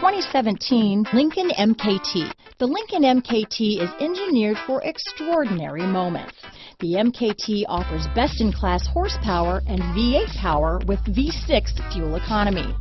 2017 Lincoln MKT. The Lincoln MKT is engineered for extraordinary moments. The MKT offers best-in-class horsepower and V8 power with V6 fuel economy.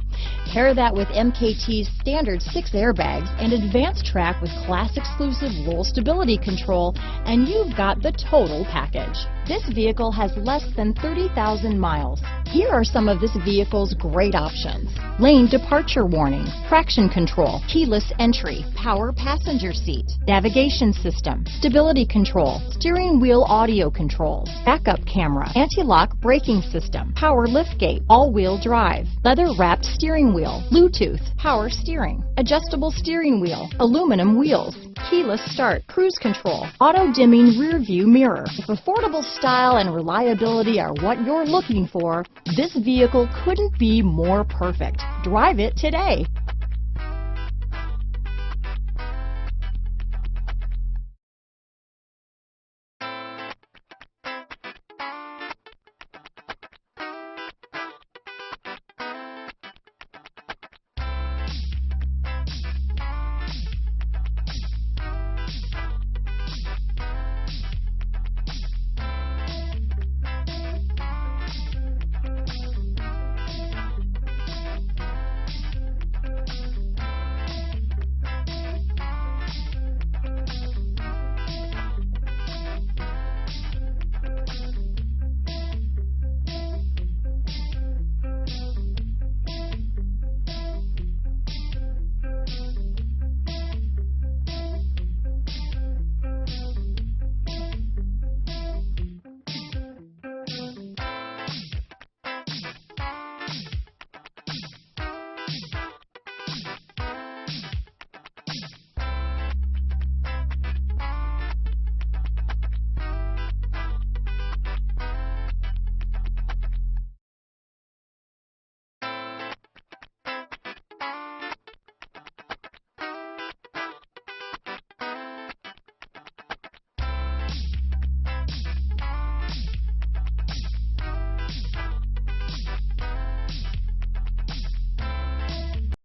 Pair that with MKT's standard 6 airbags and advanced track with class-exclusive roll stability control, and you've got the total package. This vehicle has less than 30,000 miles. Here are some of this vehicle's great options: lane departure warning, traction control, keyless entry, power passenger seat, navigation system, stability control, steering wheel audio controls, backup camera, anti-lock braking system, power liftgate, all-wheel drive, leather-wrapped steering wheel, Bluetooth, power steering, adjustable steering wheel, aluminum wheels, keyless start, cruise control, auto-dimming rear view mirror. If affordable style and reliability are what you're looking for, this vehicle couldn't be more perfect. Drive it today.